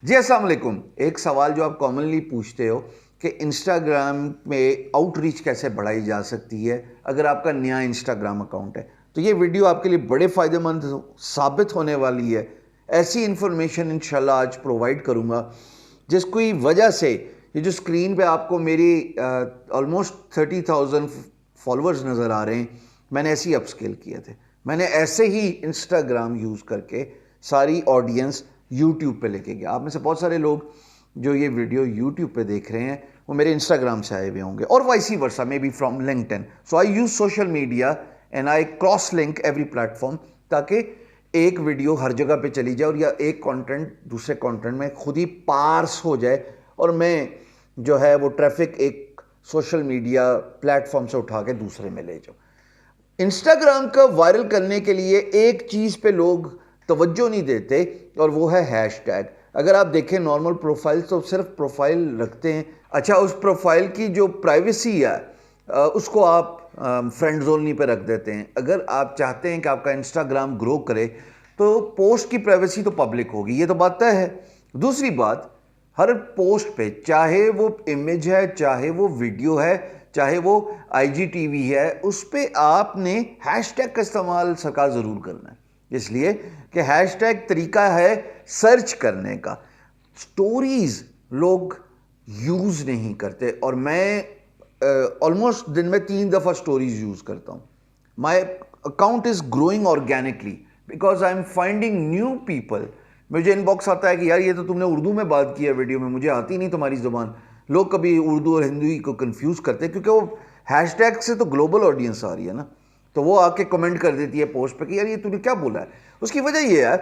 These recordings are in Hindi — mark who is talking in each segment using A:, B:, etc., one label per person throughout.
A: जी अस्सलाम वालेकुम। एक सवाल जो आप कॉमनली पूछते हो कि इंस्टाग्राम में आउटरीच कैसे बढ़ाई जा सकती है अगर आपका नया इंस्टाग्राम अकाउंट है। तो ये वीडियो आपके लिए बड़े फ़ायदेमंद साबित होने वाली है। ऐसी इंफॉर्मेशन इंशाल्लाह आज प्रोवाइड करूँगा जिसकी वजह से ये जो स्क्रीन पे आपको मेरी ऑलमोस्ट 30,000 फॉलोअर्स नज़र आ रहे हैं, मैंने ऐसे ही अपस्केल किए थे। मैंने ऐसे ही इंस्टाग्राम यूज़ करके सारी ऑडियंस यूट्यूब पे लेके गया। आप में से बहुत सारे लोग जो ये वीडियो यूट्यूब पे देख रहे हैं वो मेरे इंस्टाग्राम से आए हुए होंगे और vice versa may be from LinkedIn. So I use social media and I cross link every platform ताकि एक वीडियो हर जगह पे चली जाए और या एक कंटेंट दूसरे कंटेंट में खुद ही पार्स हो जाए और मैं जो है वो ट्रैफिक एक सोशल मीडिया प्लेटफॉर्म से उठा के दूसरे में ले जाऊँ। इंस्टाग्राम का वायरल करने के लिए एक चीज़ पे लोग तवज्जो नहीं देते और वो है हैशटैग। अगर आप देखें नॉर्मल प्रोफाइल तो सिर्फ प्रोफाइल रखते हैं। अच्छा, उस प्रोफाइल की जो प्राइवेसी है उसको आप फ्रेंड जोन पे रख देते हैं। अगर आप चाहते हैं कि आपका इंस्टाग्राम ग्रो करे तो पोस्ट की प्राइवेसी तो पब्लिक होगी, ये तो बात तय है। दूसरी बात, हर पोस्ट पे चाहे वो इमेज है, चाहे वो वीडियो है, चाहे वो आईजीटीवी है, उस पे आपने हैशटैग का इस्तेमाल सरकार ज़रूर करना है। इसलिए कि हैशटैग तरीका है सर्च करने का। स्टोरीज लोग यूज़ नहीं करते और मैं ऑलमोस्ट दिन में 3 दफ़ा स्टोरीज यूज़ करता हूँ। My account is growing organically because I am finding new people. मुझे इनबॉक्स आता है कि यार ये तो तुमने उर्दू में बात की है वीडियो में, मुझे आती नहीं तुम्हारी ज़ुबान। लोग कभी उर्दू और हिंदी को कंफ्यूज करते हैं क्योंकि वो हैशटैग से तो ग्लोबल ऑडियंस आ रही है ना, तो वो आके कमेंट कर देती है पोस्ट पे कि यार ये तूने क्या बोला है। उसकी वजह ये है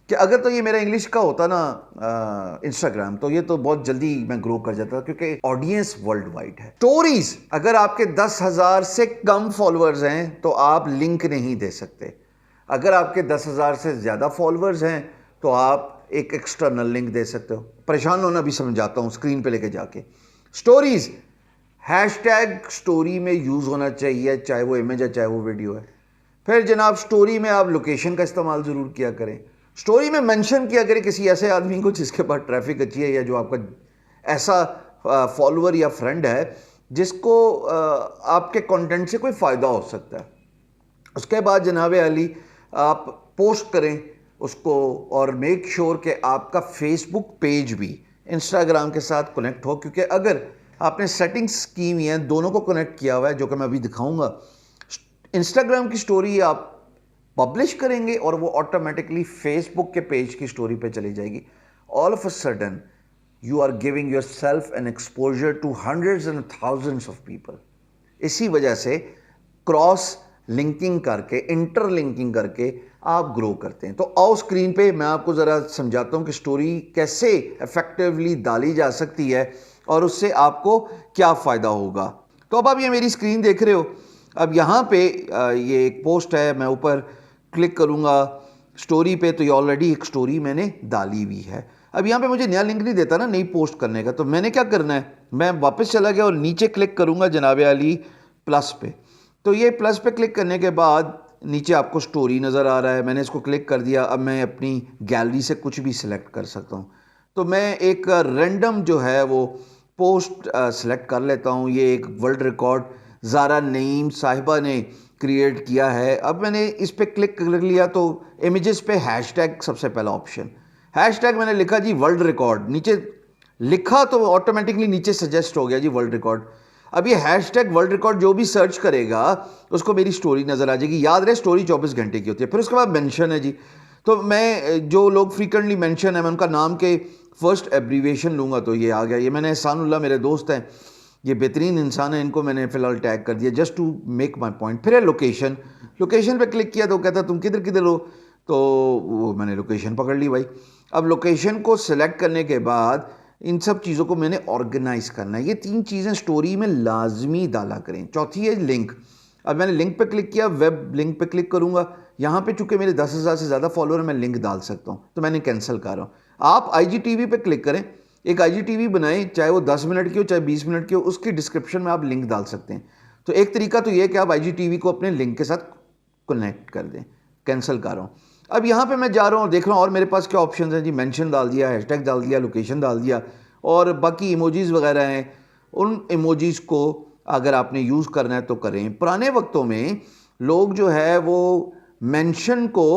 A: कि अगर तो ये मेरा इंग्लिश का होता ना इंस्टाग्राम, तो ये तो बहुत जल्दी मैं ग्रो कर जाता क्योंकि ऑडियंस वर्ल्ड वाइड है। स्टोरीज, अगर आपके 10,000 से कम फॉलोअर्स हैं तो आप लिंक नहीं दे सकते। अगर आपके 10,000 से ज़्यादा फॉलोअर्स हैं तो आप एक एक्सटर्नल लिंक दे सकते हो। परेशान होना भी समझाता हूँ स्क्रीन पे लेके जाके। स्टोरीज, हैशटैग स्टोरी में यूज़ होना चाहिए, चाहे वो इमेज है चाहे वो वीडियो है। फिर जनाब स्टोरी में आप लोकेशन का इस्तेमाल ज़रूर किया करें। स्टोरी में मेंशन किया करें किसी ऐसे आदमी को जिसके पास ट्रैफिक अच्छी है या जो आपका ऐसा फॉलोअर या फ्रेंड है जिसको आपके कंटेंट से कोई फ़ायदा हो सकता है। उसके बाद जनाब अली आप पोस्ट करें उसको और मेक श्योर कि आपका फेसबुक पेज भी इंस्टाग्राम के साथ कनेक्ट हो, क्योंकि अगर आपने सेटिंग्स की हुई हैं, दोनों को कनेक्ट किया हुआ है जो कि मैं अभी दिखाऊंगा। इंस्टाग्राम की स्टोरी आप पब्लिश करेंगे और वो ऑटोमेटिकली फेसबुक के पेज की स्टोरी पे चली जाएगी। All of a sudden you are giving yourself an exposure to hundreds and thousands of people. इसी वजह से क्रॉस लिंकिंग करके, इंटरलिंकिंग करके आप ग्रो करते हैं। तो आओ स्क्रीन पे मैं आपको ज़रा समझाता हूँ कि स्टोरी कैसे इफेक्टिवली डाली जा सकती है और उससे आपको क्या फ़ायदा होगा। तो अब आप ये मेरी स्क्रीन देख रहे हो। अब यहाँ पे ये एक पोस्ट है, मैं ऊपर क्लिक करूँगा स्टोरी पे तो ये ऑलरेडी एक स्टोरी मैंने डाली हुई है। अब यहाँ पे मुझे नया लिंक नहीं देता ना नई पोस्ट करने का, तो मैंने क्या करना है, मैं वापस चला गया और नीचे क्लिक करूँगा जनाब अली प्लस पे। तो ये प्लस पे क्लिक करने के बाद नीचे आपको स्टोरी नज़र आ रहा है। मैंने इसको क्लिक कर दिया। अब मैं अपनी गैलरी से कुछ भी सिलेक्ट कर सकता हूँ। तो मैं एक रैंडम जो है वो पोस्ट सेलेक्ट कर लेता हूँ। ये एक वर्ल्ड रिकॉर्ड ज़ारा नईम साहिबा ने क्रिएट किया है। अब मैंने इस पर क्लिक कर लिया तो इमेजेस पे हैशटैग सबसे पहला ऑप्शन, हैशटैग मैंने लिखा जी वर्ल्ड रिकॉर्ड। नीचे लिखा तो ऑटोमेटिकली नीचे सजेस्ट हो गया जी वर्ल्ड रिकॉर्ड। अब ये हैशटैग वर्ल्ड रिकॉर्ड जो भी सर्च करेगा उसको मेरी स्टोरी नज़र आ जाएगी। याद रहे स्टोरी 24 घंटे की होती है। फिर उसके बाद मेंशन है जी, तो मैं जो लोग फ्रीक्वेंटली मेंशन है मैं उनका नाम के फर्स्ट एब्रीविएशन लूँगा तो ये आ गया। ये मैंने एहसानुल्लाह, मेरे दोस्त हैं, ये बेहतरीन इंसान है, इनको मैंने फ़िलहाल टैग कर दिया just to make my point. फिर है लोकेशन, लोकेशन पे क्लिक किया तो कहता तुम किधर किधर हो, तो वो मैंने लोकेशन पकड़ ली भाई। अब लोकेशन को सिलेक्ट करने के बाद इन सब चीज़ों को मैंने ऑर्गेनाइज करना है। ये 3 चीज़ें स्टोरी में लाजमी डाला करें। चौथी है लिंक। अब मैंने लिंक पे क्लिक किया, वेब लिंक पे क्लिक करूँगा। यहाँ पे चूँकि मेरे 10,000 से ज़्यादा फॉलोअर, मैं लिंक डाल सकता हूँ, तो मैंने कैंसिल कर रहा हूँ। आप आईजीटीवी पे क्लिक करें, एक आईजीटीवी बनाएं, चाहे वो 10 मिनट की हो चाहे 20 मिनट की हो, उसकी डिस्क्रिप्शन में आप लिंक डाल सकते हैं। तो एक तरीका तो ये है कि आप आईजीटीवी को अपने लिंक के साथ कनेक्ट कर दें। कैंसिल कर रहा हूँ। अब यहाँ पे मैं जा रहा हूँ, देख रहा हूँ और मेरे पास क्या ऑप्शन हैं जी, मेंशन डाल दिया, हैशटैग डाल दिया, लोकेशन डाल दिया और बाकी इमोजीज़ वगैरह हैं। उन इमोजीज़ को अगर आपने यूज़ करना है तो करें। पुराने वक्तों में लोग जो है वो मेंशन को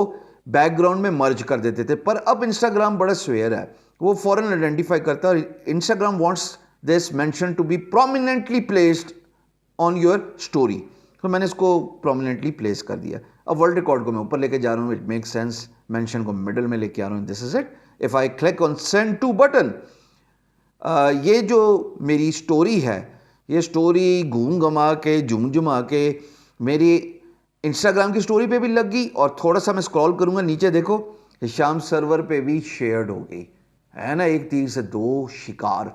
A: बैकग्राउंड में मर्ज कर देते थे, पर अब इंस्टाग्राम बड़ा स्वेयर है, वो फ़ौरन आइडेंटिफाई करता है। Instagram wants this mention to be prominently placed on your story, तो मैंने इसको प्रोमिनेंटली प्लेस कर दिया। अब वर्ल्ड रिकॉर्ड को मैं ऊपर लेके जा रहा हूँ, इट मेक सेंस, मेंशन को मिडल में लेके आ रहा हूँ, this is it. If I click on send to button, ये जो मेरी स्टोरी है, ये स्टोरी घूम घमा के झूम झुमा के मेरी इंस्टाग्राम की स्टोरी पे भी लग गई और थोड़ा सा मैं स्क्रॉल करूंगा नीचे, देखो हिशाम सर्वर पे भी शेयर्ड हो गई, है ना, एक तीर से दो शिकार।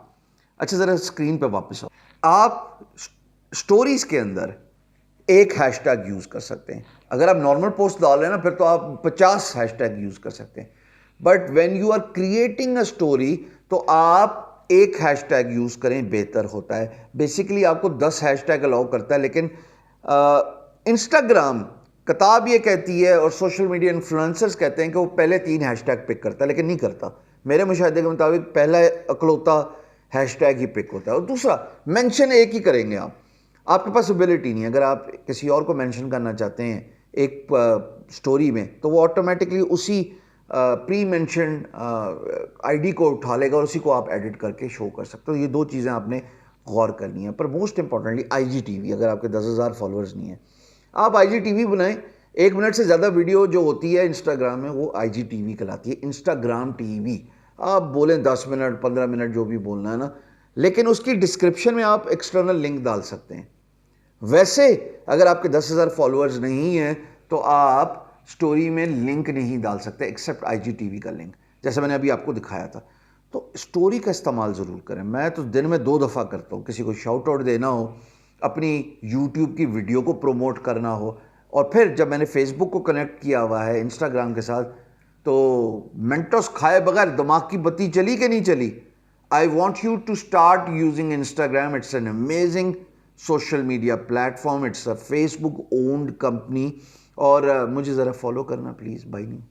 A: अच्छा ज़रा स्क्रीन पे वापस आओ। आप स्टोरीज के अंदर एक हैशटैग यूज़ कर सकते हैं। अगर आप नॉर्मल पोस्ट डाल रहे हैं ना, फिर तो आप 50 हैशटैग यूज़ कर सकते हैं। But when you are creating a story तो आप एक हैशटैग यूज़ करें, बेहतर होता है। बेसिकली आपको 10 हैशटैग अलाउ करता है, लेकिन इंस्टाग्राम किताब ये कहती है और सोशल मीडिया इन्फ्लुएंसर्स कहते हैं कि वो पहले 3 हैशटैग पिक करता है, लेकिन नहीं करता। मेरे मुशाहिदे के मुताबिक पहला अकलौता हैशटैग ही पिक होता है और दूसरा मेंशन एक ही करेंगे आप। आपके पास एबिलिटी नहीं है, अगर आप किसी और को मेंशन करना चाहते हैं एक स्टोरी में, तो वो ऑटोमेटिकली उसी प्री मेंशन आईडी को उठा लेगा और उसी को आप एडिट करके शो कर सकते हो। ये दो चीज़ें आपने गौर करनी है। पर मोस्ट इंपॉर्टेंटली IGTV, अगर आपके 10,000 फॉलोअर्स नहीं है, आप IGTV बनाएं। 1 मिनट से ज़्यादा वीडियो जो होती है इंस्टाग्राम में वो IGTV कहलाती है, इंस्टाग्राम TV। आप बोलें 10 मिनट 15 मिनट जो भी बोलना है ना, लेकिन उसकी डिस्क्रिप्शन में आप एक्सटर्नल लिंक डाल सकते हैं। वैसे अगर आपके 10,000 फॉलोअर्स नहीं हैं तो आप स्टोरी में लिंक नहीं डाल सकते एक्सेप्ट IGTV का लिंक, जैसे मैंने अभी आपको दिखाया था। तो स्टोरी का इस्तेमाल ज़रूर करें। मैं तो दिन में 2 दफ़ा करता हूँ, किसी को शाउट आउट देना हो, अपनी यूट्यूब की वीडियो को प्रमोट करना हो, और फिर जब मैंने फेसबुक को कनेक्ट किया हुआ है इंस्टाग्राम के साथ, तो मेंटोस खाए बगैर दिमाग की बत्ती चली कि नहीं चली। I want you to start using Instagram. It's an amazing social media platform. It's a Facebook owned company. और मुझे ज़रा फॉलो करना प्लीज़, बाय नहीं।